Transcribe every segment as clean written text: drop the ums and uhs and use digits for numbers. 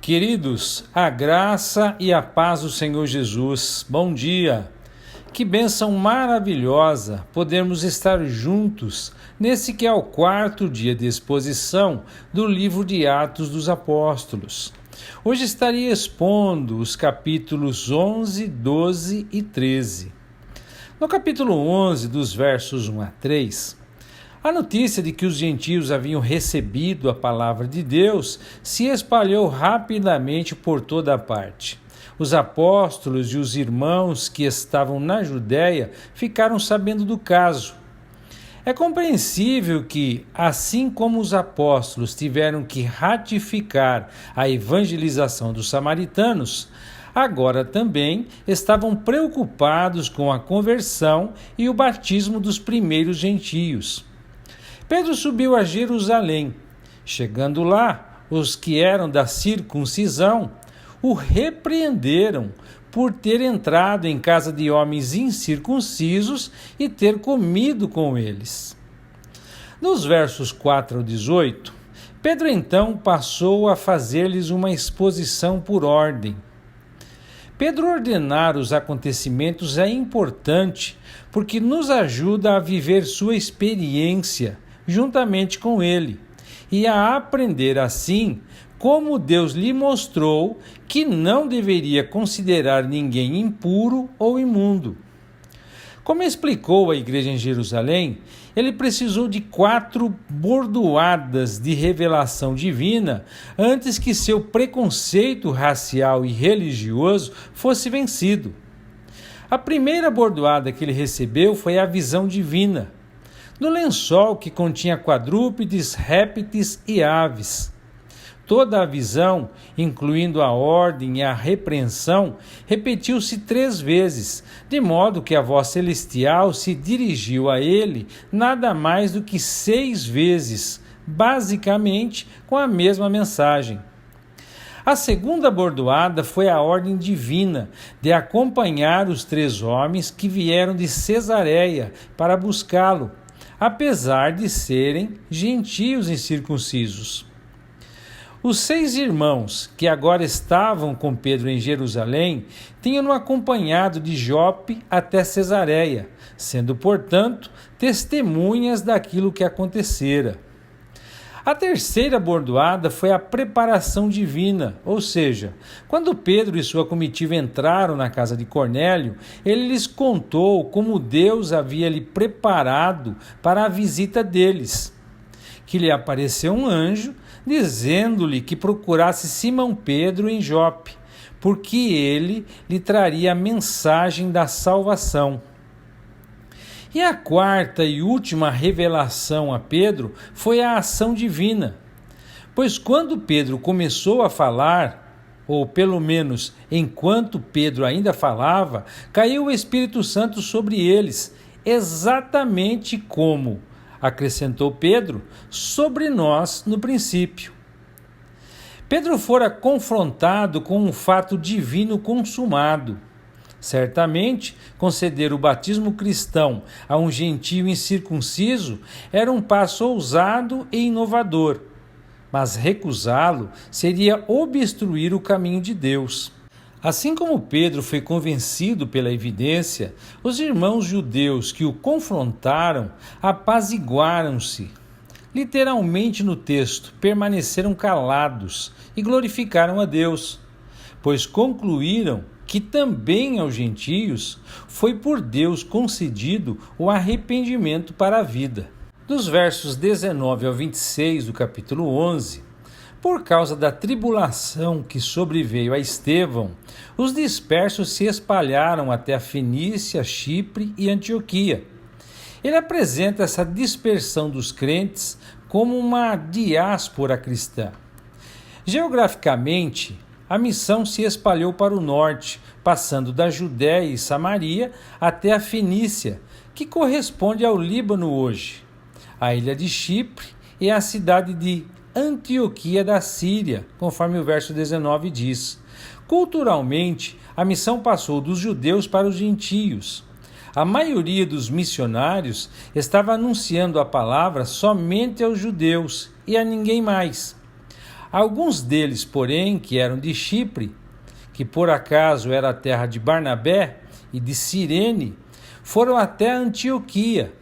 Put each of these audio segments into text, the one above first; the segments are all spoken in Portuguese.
Queridos, a graça e a paz do Senhor Jesus. Bom dia! Que bênção maravilhosa podermos estar juntos nesse que é o 4º dia de exposição do livro de Atos dos Apóstolos. Hoje estaria expondo os capítulos 11, 12 e 13. No capítulo 11, dos versos 1 a 3, a notícia de que os gentios haviam recebido a palavra de Deus se espalhou rapidamente por toda a parte. Os apóstolos e os irmãos que estavam na Judéia ficaram sabendo do caso. É compreensível que, assim como os apóstolos tiveram que ratificar a evangelização dos samaritanos, agora também estavam preocupados com a conversão e o batismo dos primeiros gentios. Pedro subiu a Jerusalém. Chegando lá, os que eram da circuncisão o repreenderam por ter entrado em casa de homens incircuncisos e ter comido com eles. Nos versos 4 ao 18, Pedro então passou a fazer-lhes uma exposição por ordem. Pedro ordenar os acontecimentos é importante porque nos ajuda a viver sua experiência juntamente com ele, e a aprender assim como Deus lhe mostrou que não deveria considerar ninguém impuro ou imundo. Como explicou a igreja em Jerusalém, ele precisou de 4 bordoadas de revelação divina antes que seu preconceito racial e religioso fosse vencido. A primeira bordoada que ele recebeu foi a visão divina, no lençol que continha quadrúpedes, répteis e aves. Toda a visão, incluindo a ordem e a repreensão, repetiu-se 3 vezes, de modo que a voz celestial se dirigiu a ele nada mais do que 6 vezes, basicamente com a mesma mensagem. A segunda bordoada foi a ordem divina de acompanhar os 3 homens que vieram de Cesareia para buscá-lo, apesar de serem gentios incircuncisos. Os 6 irmãos que agora estavam com Pedro em Jerusalém tinham-no acompanhado de Jope até Cesareia, sendo, portanto, testemunhas daquilo que acontecera. A terceira bordoada foi a preparação divina, ou seja, quando Pedro e sua comitiva entraram na casa de Cornélio, ele lhes contou como Deus havia lhe preparado para a visita deles. Que lhe apareceu um anjo, dizendo-lhe que procurasse Simão Pedro em Jope, porque ele lhe traria a mensagem da salvação. E a 4ª e última revelação a Pedro foi a ação divina, pois quando Pedro começou a falar, ou pelo menos enquanto Pedro ainda falava, caiu o Espírito Santo sobre eles, exatamente como, acrescentou Pedro, sobre nós no princípio. Pedro fora confrontado com um fato divino consumado. Certamente, conceder o batismo cristão a um gentio incircunciso era um passo ousado e inovador, mas recusá-lo seria obstruir o caminho de Deus. Assim como Pedro foi convencido pela evidência, os irmãos judeus que o confrontaram apaziguaram-se. Literalmente no texto, permaneceram calados e glorificaram a Deus, pois concluíram que também aos gentios foi por Deus concedido o arrependimento para a vida. Dos versos 19 ao 26 do capítulo 11, por causa da tribulação que sobreveio a Estevão, os dispersos se espalharam até a Fenícia, Chipre e Antioquia. Ele apresenta essa dispersão dos crentes como uma diáspora cristã. Geograficamente, a missão se espalhou para o norte, passando da Judéia e Samaria até a Fenícia, que corresponde ao Líbano hoje, a ilha de Chipre e a cidade de Antioquia da Síria, conforme o verso 19 diz. Culturalmente, a missão passou dos judeus para os gentios. A maioria dos missionários estava anunciando a palavra somente aos judeus e a ninguém mais. Alguns deles, porém, que eram de Chipre, que por acaso era a terra de Barnabé e de Cirene, foram até Antioquia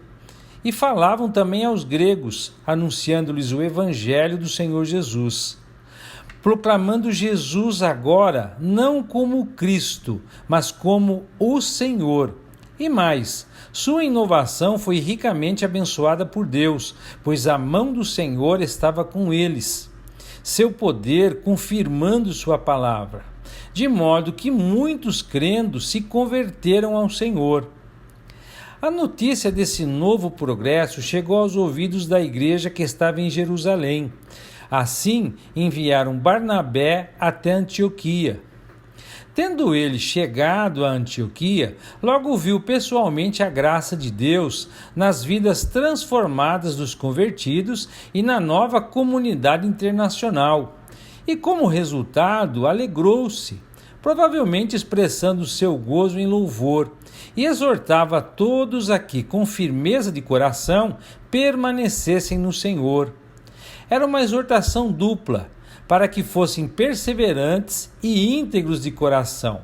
e falavam também aos gregos, anunciando-lhes o evangelho do Senhor Jesus, proclamando Jesus agora não como Cristo, mas como o Senhor. E mais, sua inovação foi ricamente abençoada por Deus, pois a mão do Senhor estava com eles, seu poder confirmando sua palavra, de modo que muitos crendo se converteram ao Senhor. A notícia desse novo progresso chegou aos ouvidos da igreja que estava em Jerusalém. Assim, enviaram Barnabé até Antioquia. Tendo ele chegado a Antioquia, logo viu pessoalmente a graça de Deus nas vidas transformadas dos convertidos e na nova comunidade internacional. E como resultado, alegrou-se, provavelmente expressando seu gozo em louvor, e exortava a todos a que, com firmeza de coração, permanecessem no Senhor. Era uma exortação dupla, para que fossem perseverantes e íntegros de coração.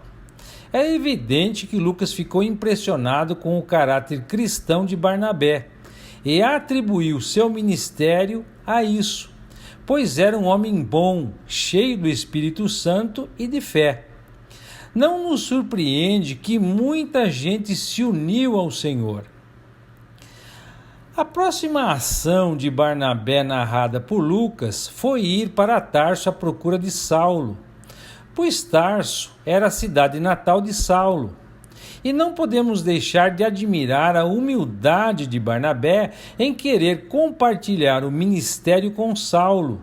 É evidente que Lucas ficou impressionado com o caráter cristão de Barnabé e atribuiu seu ministério a isso, pois era um homem bom, cheio do Espírito Santo e de fé. Não nos surpreende que muita gente se uniu ao Senhor. A próxima ação de Barnabé narrada por Lucas foi ir para Tarso à procura de Saulo, pois Tarso era a cidade natal de Saulo. E não podemos deixar de admirar a humildade de Barnabé em querer compartilhar o ministério com Saulo,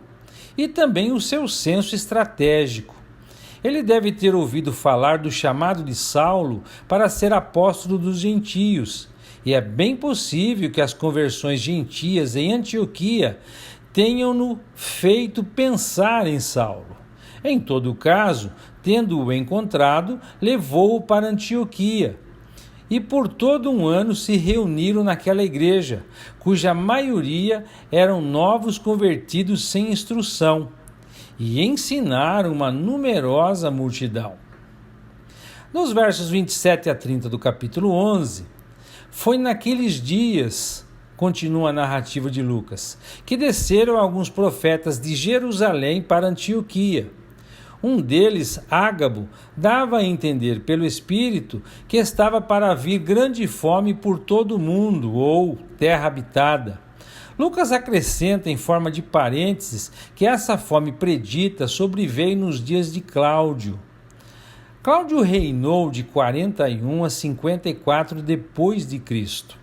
e também o seu senso estratégico. Ele deve ter ouvido falar do chamado de Saulo para ser apóstolo dos gentios, e é bem possível que as conversões gentias em Antioquia tenham-no feito pensar em Saulo. Em todo caso, tendo-o encontrado, levou-o para Antioquia. E por todo um ano se reuniram naquela igreja, cuja maioria eram novos convertidos sem instrução, e ensinaram uma numerosa multidão. Nos versos 27 a 30 do capítulo 11, foi naqueles dias, continua a narrativa de Lucas, que desceram alguns profetas de Jerusalém para Antioquia. Um deles, Ágabo, dava a entender pelo Espírito que estava para vir grande fome por todo o mundo, ou terra habitada. Lucas acrescenta em forma de parênteses que essa fome predita sobreveio nos dias de Cláudio. Cláudio reinou de 41 a 54 depois de Cristo.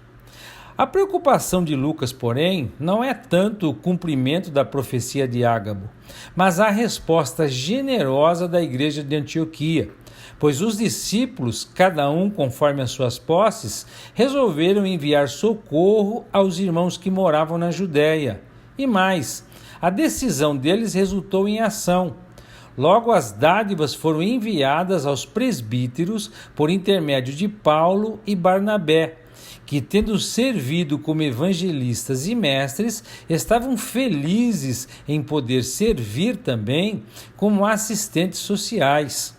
A preocupação de Lucas, porém, não é tanto o cumprimento da profecia de Ágabo, mas a resposta generosa da igreja de Antioquia, pois os discípulos, cada um conforme as suas posses, resolveram enviar socorro aos irmãos que moravam na Judéia. E mais, a decisão deles resultou em ação. Logo, as dádivas foram enviadas aos presbíteros por intermédio de Paulo e Barnabé, que, tendo servido como evangelistas e mestres, estavam felizes em poder servir também como assistentes sociais.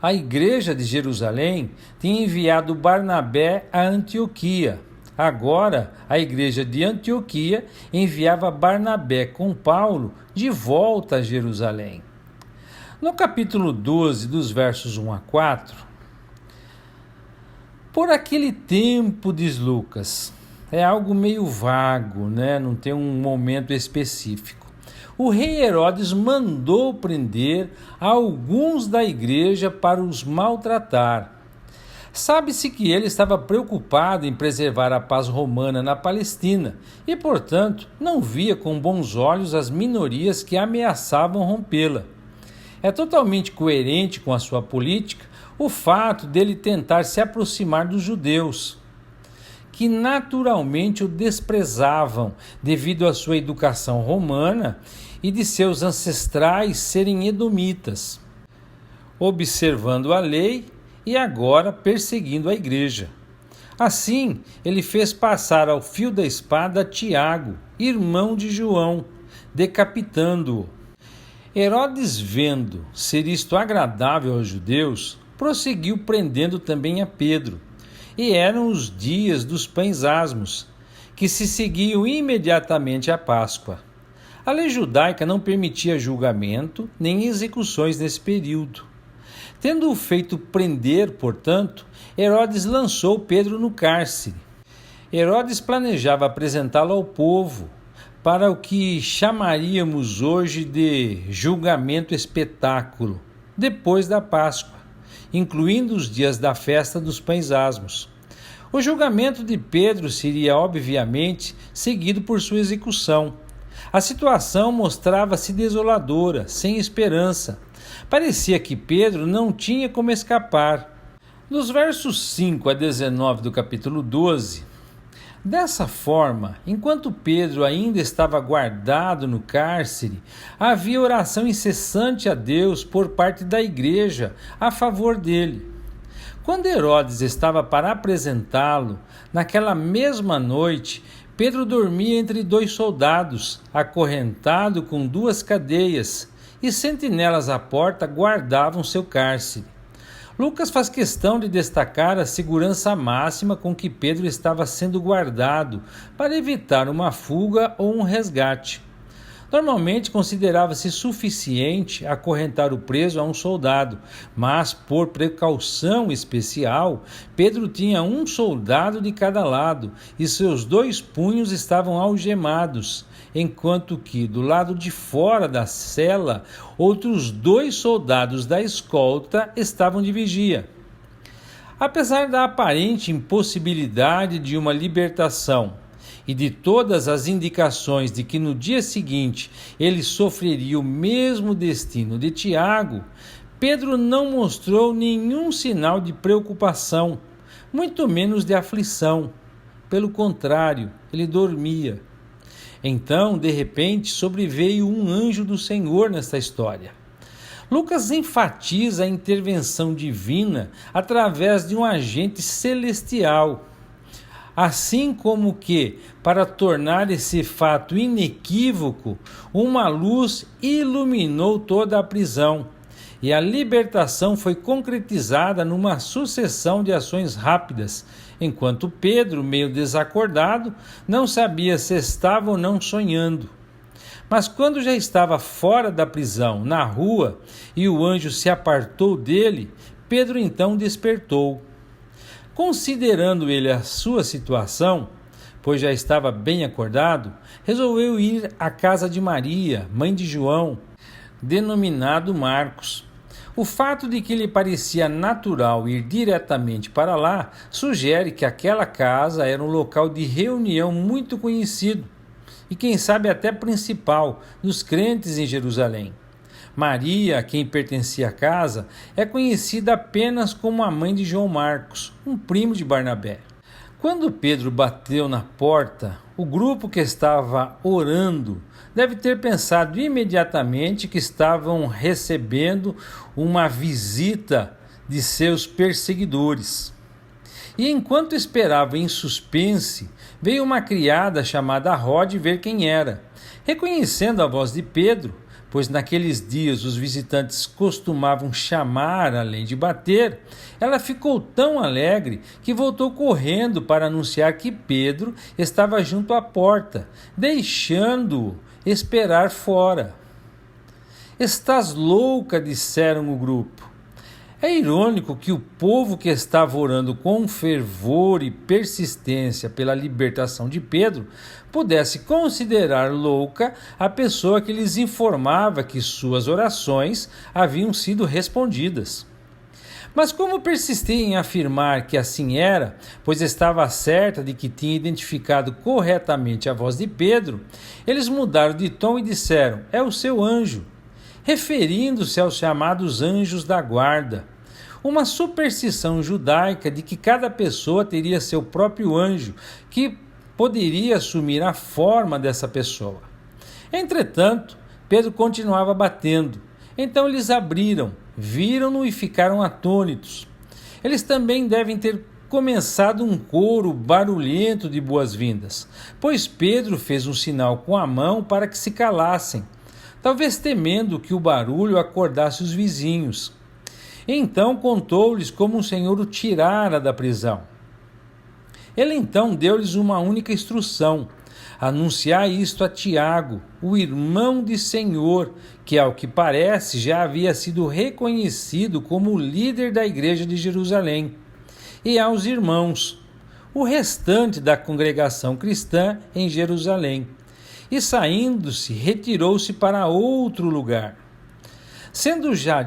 A igreja de Jerusalém tinha enviado Barnabé a Antioquia. Agora, a igreja de Antioquia enviava Barnabé com Paulo de volta a Jerusalém. No capítulo 12, dos versos 1 a 4, por aquele tempo, diz Lucas, é algo meio vago, né? Não tem um momento específico. O rei Herodes mandou prender alguns da igreja para os maltratar. Sabe-se que ele estava preocupado em preservar a paz romana na Palestina e, portanto, não via com bons olhos as minorias que ameaçavam rompê-la. É totalmente coerente com a sua política o fato dele tentar se aproximar dos judeus, que naturalmente o desprezavam devido à sua educação romana e de seus ancestrais serem edomitas, observando a lei e agora perseguindo a igreja. Assim, ele fez passar ao fio da espada Tiago, irmão de João, decapitando-o. Herodes, vendo ser isto agradável aos judeus, prosseguiu prendendo também a Pedro. E eram os dias dos pães asmos, que se seguiam imediatamente à Páscoa. A lei judaica não permitia julgamento nem execuções nesse período. Tendo-o feito prender, portanto, Herodes lançou Pedro no cárcere. Herodes planejava apresentá-lo ao povo para o que chamaríamos hoje de julgamento espetáculo, depois da Páscoa, incluindo os dias da festa dos pães asmos. O julgamento de Pedro seria, obviamente, seguido por sua execução. A situação mostrava-se desoladora, sem esperança. Parecia que Pedro não tinha como escapar. Nos versos 5 a 19 do capítulo 12, dessa forma, enquanto Pedro ainda estava guardado no cárcere, havia oração incessante a Deus por parte da igreja a favor dele. Quando Herodes estava para apresentá-lo, naquela mesma noite, Pedro dormia entre 2 soldados, acorrentado com 2 cadeias, e sentinelas à porta guardavam seu cárcere. Lucas faz questão de destacar a segurança máxima com que Pedro estava sendo guardado para evitar uma fuga ou um resgate. Normalmente considerava-se suficiente acorrentar o preso a um soldado, mas por precaução especial, Pedro tinha um soldado de cada lado e seus 2 punhos estavam algemados, enquanto que, do lado de fora da cela, outros 2 soldados da escolta estavam de vigia. Apesar da aparente impossibilidade de uma libertação e de todas as indicações de que no dia seguinte ele sofreria o mesmo destino de Tiago, Pedro não mostrou nenhum sinal de preocupação, muito menos de aflição. Pelo contrário, ele dormia. Então, de repente, sobreveio um anjo do Senhor nesta história. Lucas enfatiza a intervenção divina através de um agente celestial, assim como que, para tornar esse fato inequívoco, uma luz iluminou toda a prisão, e a libertação foi concretizada numa sucessão de ações rápidas, enquanto Pedro, meio desacordado, não sabia se estava ou não sonhando. Mas quando já estava fora da prisão, na rua, e o anjo se apartou dele, Pedro então despertou. Considerando ele a sua situação, pois já estava bem acordado, resolveu ir à casa de Maria, mãe de João, denominado Marcos. O fato de que lhe parecia natural ir diretamente para lá sugere que aquela casa era um local de reunião muito conhecido e quem sabe até principal dos crentes em Jerusalém. Maria, a quem pertencia a casa, é conhecida apenas como a mãe de João Marcos, um primo de Barnabé. Quando Pedro bateu na porta, o grupo que estava orando deve ter pensado imediatamente que estavam recebendo uma visita de seus perseguidores. E enquanto esperava em suspense, veio uma criada chamada Rod ver quem era. Reconhecendo a voz de Pedro, pois naqueles dias os visitantes costumavam chamar além de bater, ela ficou tão alegre que voltou correndo para anunciar que Pedro estava junto à porta, deixando-o esperar fora. "Estás louca", disseram o grupo. É irônico que o povo que estava orando com fervor e persistência pela libertação de Pedro pudesse considerar louca a pessoa que lhes informava que suas orações haviam sido respondidas. Mas como persistia em afirmar que assim era, pois estava certa de que tinha identificado corretamente a voz de Pedro, eles mudaram de tom e disseram: "É o seu anjo", referindo-se aos chamados anjos da guarda, uma superstição judaica de que cada pessoa teria seu próprio anjo, que poderia assumir a forma dessa pessoa. Entretanto, Pedro continuava batendo. Então eles abriram, viram-no e ficaram atônitos. Eles também devem ter começado um coro barulhento de boas-vindas, pois Pedro fez um sinal com a mão para que se calassem. talvez temendo que o barulho acordasse os vizinhos. Então contou-lhes como o Senhor o tirara da prisão. Ele então deu-lhes uma única instrução: anunciar isto a Tiago, o irmão de Senhor, que, ao que parece, já havia sido reconhecido como o líder da igreja de Jerusalém, e aos irmãos, o restante da congregação cristã em Jerusalém. E saindo-se, retirou-se para outro lugar. Sendo já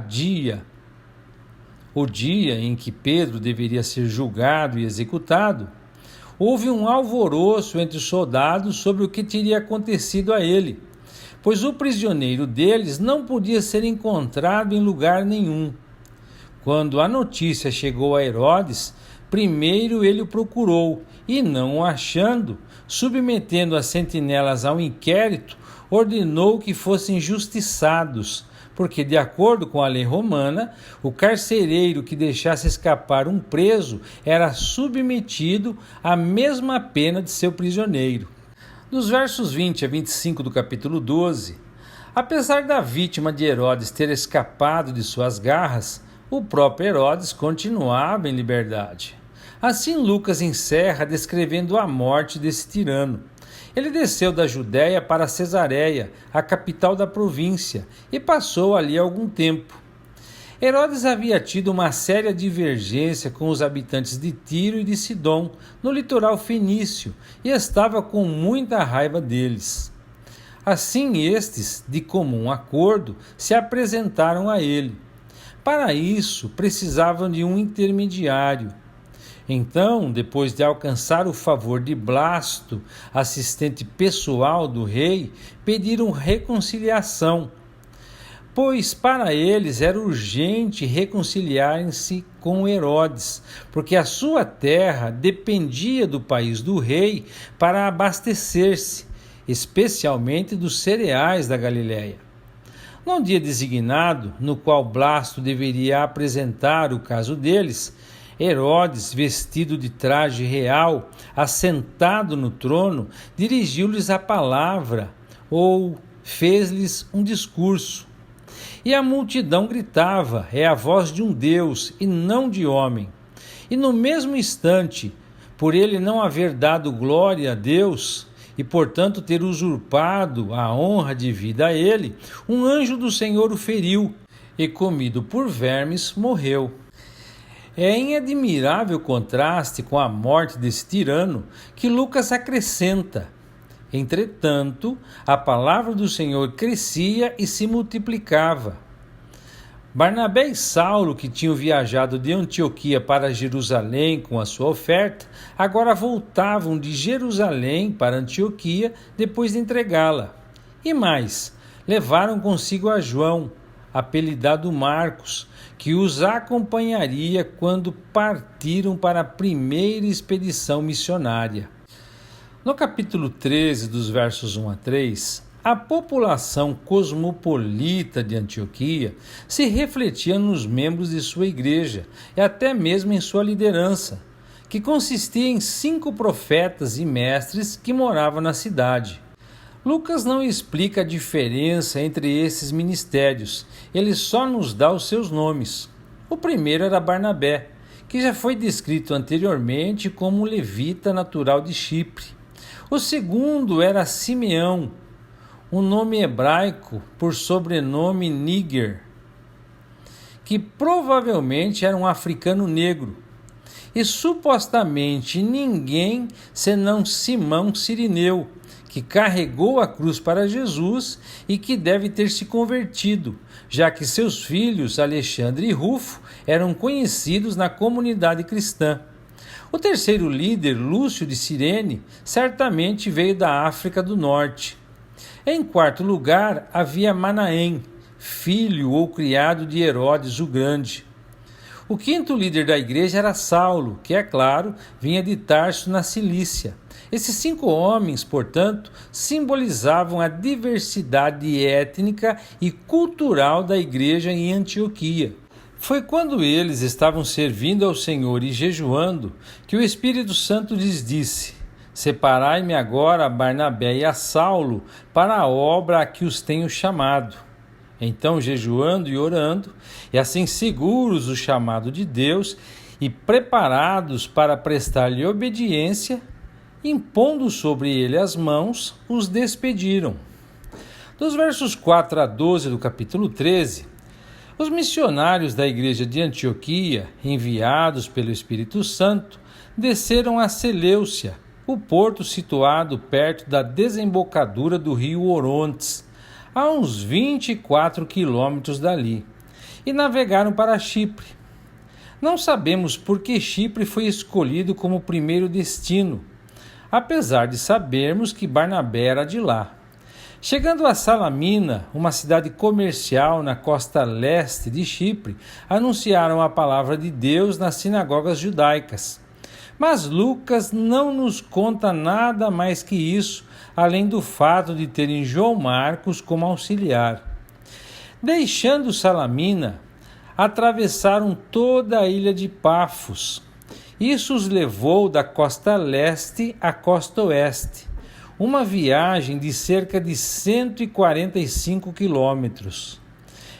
o dia em que Pedro deveria ser julgado e executado, houve um alvoroço entre os soldados sobre o que teria acontecido a ele, pois o prisioneiro deles não podia ser encontrado em lugar nenhum. Quando a notícia chegou a Herodes, primeiro ele o procurou e, não o achando, submetendo as sentinelas ao inquérito, ordenou que fossem justiçados, porque, de acordo com a lei romana, o carcereiro que deixasse escapar um preso era submetido à mesma pena de seu prisioneiro. Nos versos 20 a 25 do capítulo 12, apesar da vítima de Herodes ter escapado de suas garras, o próprio Herodes continuava em liberdade. Assim Lucas encerra descrevendo a morte desse tirano. Ele desceu da Judéia para Cesareia, a capital da província, e passou ali algum tempo. Herodes havia tido uma séria divergência com os habitantes de Tiro e de Sidom, no litoral fenício, e estava com muita raiva deles. Assim estes, de comum acordo, se apresentaram a ele. Para isso, precisavam de um intermediário. Então, depois de alcançar o favor de Blasto, assistente pessoal do rei, pediram reconciliação, pois para eles era urgente reconciliarem-se com Herodes, porque a sua terra dependia do país do rei para abastecer-se, especialmente dos cereais da Galiléia. No dia designado, no qual Blasto deveria apresentar o caso deles, Herodes, vestido de traje real, assentado no trono, dirigiu-lhes a palavra, ou fez-lhes um discurso. E a multidão gritava: é a voz de um Deus e não de homem. E no mesmo instante, por ele não haver dado glória a Deus, e portanto ter usurpado a honra de vida a ele, um anjo do Senhor o feriu, e comido por vermes morreu. É em admirável contraste com a morte desse tirano que Lucas acrescenta: entretanto, a palavra do Senhor crescia e se multiplicava. Barnabé e Saulo, que tinham viajado de Antioquia para Jerusalém com a sua oferta, agora voltavam de Jerusalém para Antioquia depois de entregá-la. E mais, levaram consigo a João, apelidado Marcos, que os acompanharia quando partiram para a primeira expedição missionária. No capítulo 13, dos versos 1 a 3, a população cosmopolita de Antioquia se refletia nos membros de sua igreja e até mesmo em sua liderança, que consistia em 5 profetas e mestres que moravam na cidade. Lucas não explica a diferença entre esses ministérios, ele só nos dá os seus nomes. O primeiro era Barnabé, que já foi descrito anteriormente como levita natural de Chipre. O segundo era Simeão, um nome hebraico por sobrenome Níger, que provavelmente era um africano negro, e supostamente ninguém senão Simão Cirineu, que carregou a cruz para Jesus e que deve ter se convertido, já que seus filhos, Alexandre e Rufo, eram conhecidos na comunidade cristã. O terceiro líder, Lúcio de Cirene, certamente veio da África do Norte. Em quarto lugar, havia Manaém, filho ou criado de Herodes o Grande. O quinto líder da igreja era Saulo, que, é claro, vinha de Tarso, na Cilícia. Esses 5 homens, portanto, simbolizavam a diversidade étnica e cultural da igreja em Antioquia. Foi quando eles estavam servindo ao Senhor e jejuando que o Espírito Santo lhes disse: Separai-me agora a Barnabé e a Saulo para a obra a que os tenho chamado. Então, jejuando e orando, e assim seguros do chamado de Deus e preparados para prestar-lhe obediência, impondo sobre ele as mãos, os despediram. Dos versos 4 a 12 do capítulo 13, os missionários da igreja de Antioquia, enviados pelo Espírito Santo, desceram a Seleucia, o porto situado perto da desembocadura do rio Orontes, a uns 24 quilômetros dali, e navegaram para Chipre. Não sabemos por que Chipre foi escolhido como primeiro destino, apesar de sabermos que Barnabé era de lá. Chegando a Salamina, uma cidade comercial na costa leste de Chipre, anunciaram a palavra de Deus nas sinagogas judaicas. Mas Lucas não nos conta nada mais que isso, além do fato de terem João Marcos como auxiliar. Deixando Salamina, atravessaram toda a ilha de Pafos. Isso os levou da costa leste à costa oeste, uma viagem de cerca de 145 quilômetros.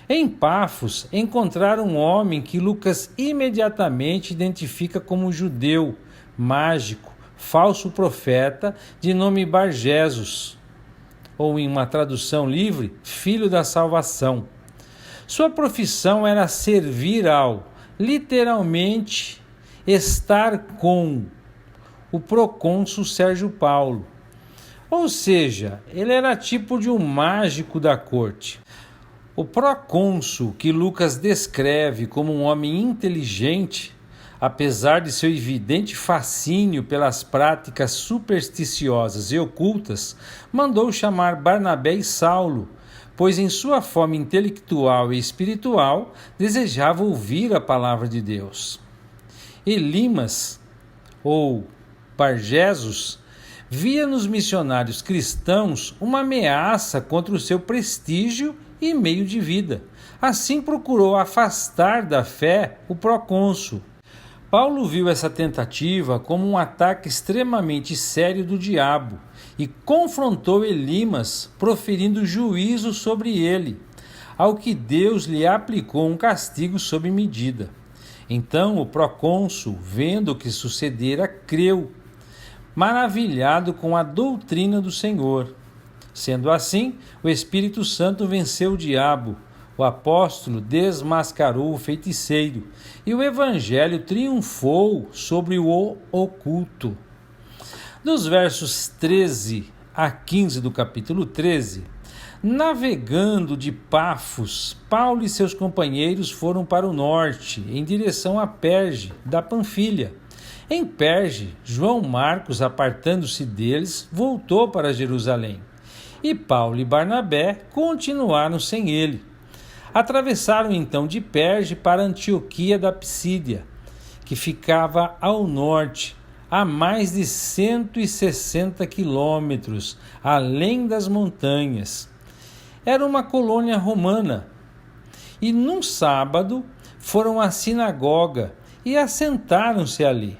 Em Pafos, encontraram um homem que Lucas imediatamente identifica como judeu, mágico, falso profeta, de nome Bar-Jesus, ou em uma tradução livre, filho da salvação. Sua profissão era servir ao, literalmente, estar com o procônsul Sérgio Paulo. Ou seja, ele era tipo de um mágico da corte. O procônsul, que Lucas descreve como um homem inteligente, apesar de seu evidente fascínio pelas práticas supersticiosas e ocultas, mandou chamar Barnabé e Saulo, pois em sua fome intelectual e espiritual desejava ouvir a palavra de Deus. Elimas, ou Bar-Jesus, via nos missionários cristãos uma ameaça contra o seu prestígio e meio de vida. Assim procurou afastar da fé o procônsul. Paulo viu essa tentativa como um ataque extremamente sério do diabo e confrontou Elimas, proferindo juízo sobre ele, ao que Deus lhe aplicou um castigo sob medida. Então o procônsul, vendo o que sucedera, creu, maravilhado com a doutrina do Senhor. Sendo assim, o Espírito Santo venceu o diabo, o apóstolo desmascarou o feiticeiro e o evangelho triunfou sobre o oculto. Dos versos 13 a 15 do capítulo 13, navegando de Pafos, Paulo e seus companheiros foram para o norte, em direção a Perge, da Panfilha. Em Perge, João Marcos, apartando-se deles, voltou para Jerusalém. E Paulo e Barnabé continuaram sem ele. Atravessaram então de Perge para Antioquia da Psídia, que ficava ao norte, a mais de 160 quilômetros, além das montanhas. Era uma colônia romana. E num sábado foram à sinagoga e assentaram-se ali.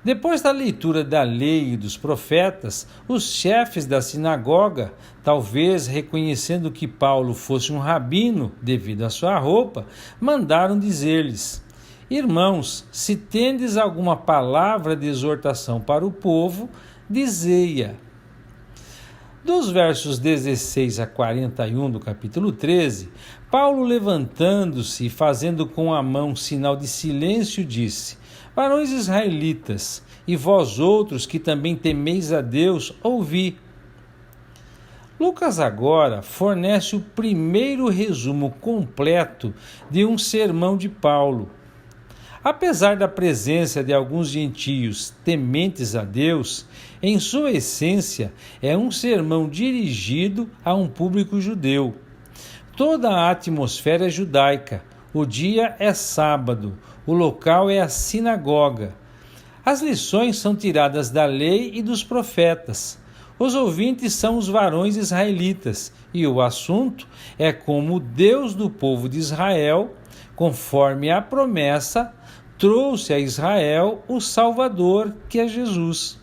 Depois da leitura da lei e dos profetas, os chefes da sinagoga, talvez reconhecendo que Paulo fosse um rabino devido à sua roupa, mandaram dizer-lhes: Irmãos, se tendes alguma palavra de exortação para o povo, dizei-a. Dos versos 16 a 41 do capítulo 13, Paulo, levantando-se e fazendo com a mão sinal de silêncio, disse: Varões israelitas, e vós outros que também temeis a Deus, ouvi. Lucas agora fornece o primeiro resumo completo de um sermão de Paulo. Apesar da presença de alguns gentios tementes a Deus, em sua essência é um sermão dirigido a um público judeu. Toda a atmosfera é judaica, o dia é sábado, o local é a sinagoga. As lições são tiradas da lei e dos profetas. Os ouvintes são os varões israelitas e o assunto é como o Deus do povo de Israel, conforme a promessa, trouxe a Israel o Salvador, que é Jesus.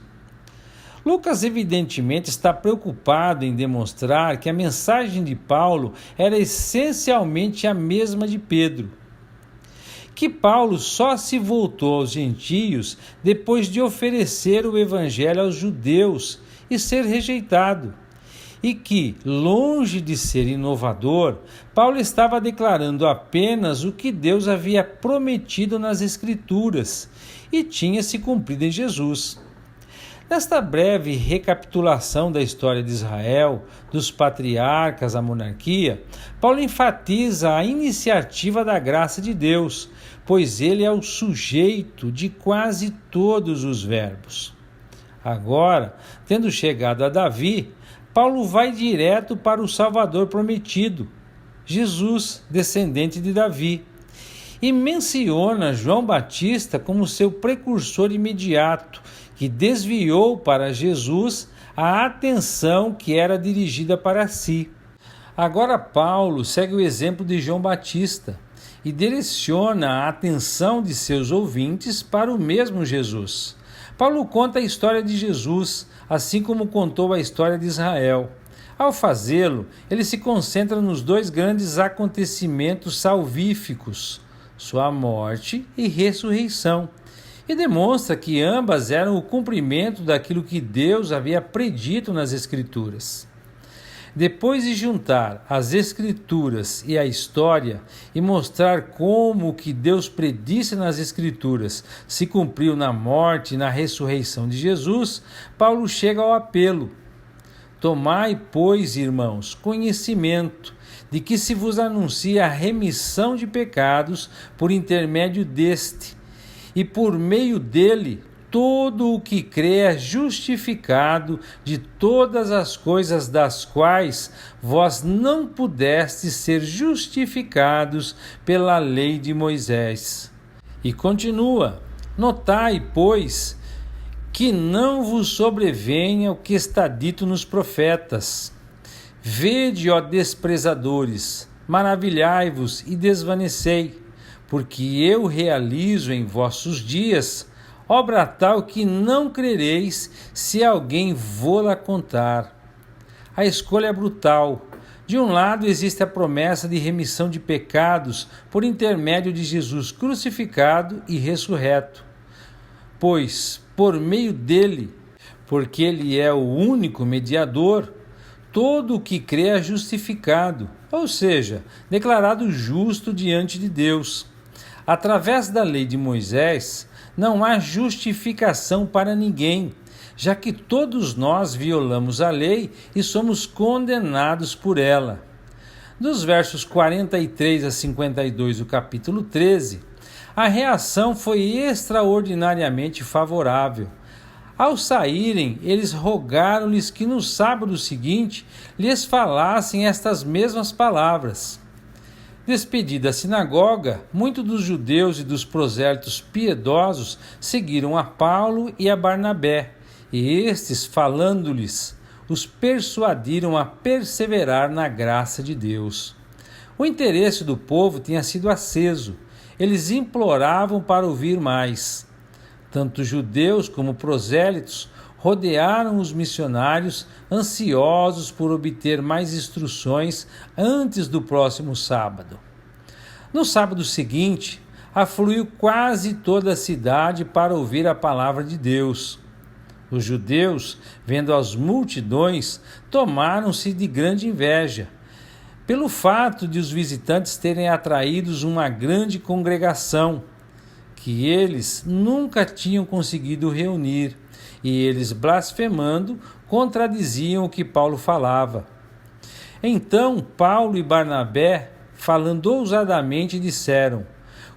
Lucas evidentemente está preocupado em demonstrar que a mensagem de Paulo era essencialmente a mesma de Pedro. Que Paulo só se voltou aos gentios depois de oferecer o evangelho aos judeus e ser rejeitado. E que, longe de ser inovador, Paulo estava declarando apenas o que Deus havia prometido nas Escrituras e tinha se cumprido em Jesus. Nesta breve recapitulação da história de Israel, dos patriarcas à monarquia, Paulo enfatiza a iniciativa da graça de Deus, pois ele é o sujeito de quase todos os verbos. Agora, tendo chegado a Davi, Paulo vai direto para o Salvador prometido, Jesus, descendente de Davi, e menciona João Batista como seu precursor imediato, que desviou para Jesus a atenção que era dirigida para si. Agora Paulo segue o exemplo de João Batista e direciona a atenção de seus ouvintes para o mesmo Jesus. Paulo conta a história de Jesus, assim como contou a história de Israel. Ao fazê-lo, ele se concentra nos dois grandes acontecimentos salvíficos, sua morte e ressurreição, e demonstra que ambas eram o cumprimento daquilo que Deus havia predito nas Escrituras. Depois de juntar as Escrituras e a história e mostrar como o que Deus predisse nas Escrituras se cumpriu na morte e na ressurreição de Jesus, Paulo chega ao apelo: tomai, pois, irmãos, conhecimento de que se vos anuncia a remissão de pecados por intermédio deste, e por meio dele todo o que crê é justificado de todas as coisas das quais vós não pudestes ser justificados pela lei de Moisés. E continua: notai, pois, que não vos sobrevenha o que está dito nos profetas. Vede, ó desprezadores, maravilhai-vos e desvanecei, porque eu realizo em vossos dias obra tal que não crereis se alguém vô-la contar. A escolha é brutal. De um lado existe a promessa de remissão de pecados por intermédio de Jesus crucificado e ressurreto. Pois, por meio dele, porque ele é o único mediador, todo o que crê é justificado, ou seja, declarado justo diante de Deus. Através da lei de Moisés, não há justificação para ninguém, já que todos nós violamos a lei e somos condenados por ela. Dos versos 43 a 52 do capítulo 13, a reação foi extraordinariamente favorável. Ao saírem, eles rogaram-lhes que no sábado seguinte lhes falassem estas mesmas palavras. Despedida a sinagoga, muitos dos judeus e dos prosélitos piedosos seguiram a Paulo e a Barnabé, e estes, falando-lhes, os persuadiram a perseverar na graça de Deus. O interesse do povo tinha sido aceso, eles imploravam para ouvir mais. Tanto judeus como prosélitos rodearam os missionários, ansiosos por obter mais instruções antes do próximo sábado. No sábado seguinte, afluiu quase toda a cidade para ouvir a palavra de Deus. Os judeus, vendo as multidões, tomaram-se de grande inveja, pelo fato de os visitantes terem atraído uma grande congregação, que eles nunca tinham conseguido reunir, e eles, blasfemando, contradiziam o que Paulo falava. Então Paulo e Barnabé, falando ousadamente, disseram: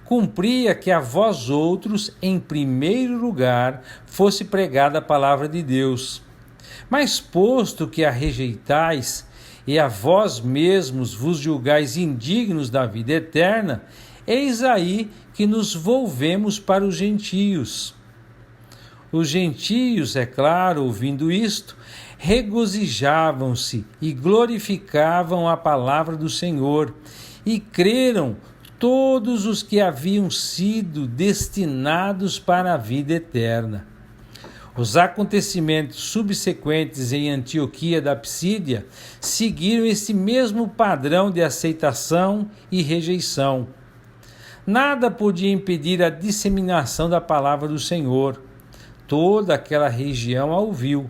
cumpria que a vós outros, em primeiro lugar, fosse pregada a palavra de Deus. Mas posto que a rejeitais, e a vós mesmos vos julgais indignos da vida eterna, eis aí que nos volvemos para os gentios. Os gentios, é claro, ouvindo isto, regozijavam-se e glorificavam a palavra do Senhor, e creram todos os que haviam sido destinados para a vida eterna. Os acontecimentos subsequentes em Antioquia da Psídia seguiram esse mesmo padrão de aceitação e rejeição. Nada podia impedir a disseminação da palavra do Senhor. Toda aquela região a ouviu.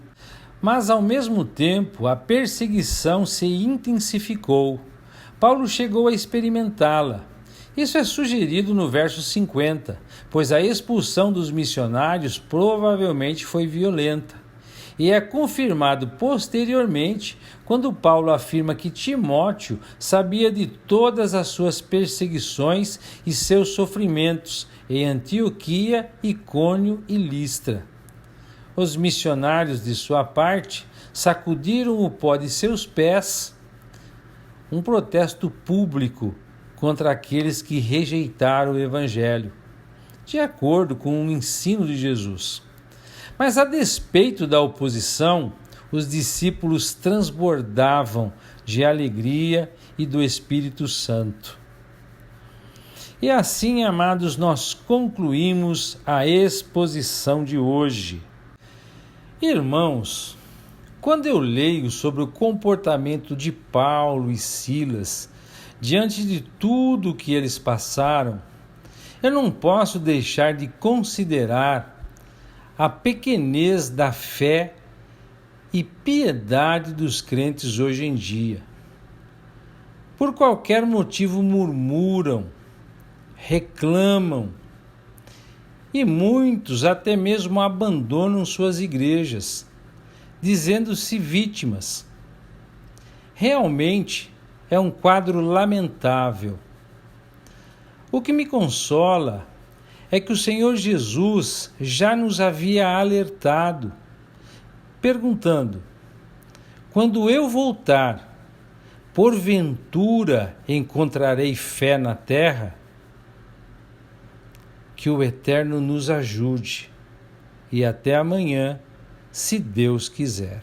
Mas, ao mesmo tempo, a perseguição se intensificou. Paulo chegou a experimentá-la. Isso é sugerido no verso 50, pois a expulsão dos missionários provavelmente foi violenta. E é confirmado posteriormente quando Paulo afirma que Timóteo sabia de todas as suas perseguições e seus sofrimentos em Antioquia, Icônio e Listra. Os missionários, de sua parte, sacudiram o pó de seus pés, um protesto público contra aqueles que rejeitaram o Evangelho, de acordo com o ensino de Jesus. Mas, a despeito da oposição, os discípulos transbordavam de alegria e do Espírito Santo. E assim, amados, nós concluímos a exposição de hoje. Irmãos, quando eu leio sobre o comportamento de Paulo e Silas, diante de tudo que eles passaram, eu não posso deixar de considerar a pequenez da fé e piedade dos crentes hoje em dia. Por qualquer motivo murmuram, reclamam e muitos até mesmo abandonam suas igrejas, dizendo-se vítimas. Realmente é um quadro lamentável. O que me consola é que o Senhor Jesus já nos havia alertado, perguntando: quando eu voltar, porventura encontrarei fé na terra? Que o Eterno nos ajude. E até amanhã, se Deus quiser.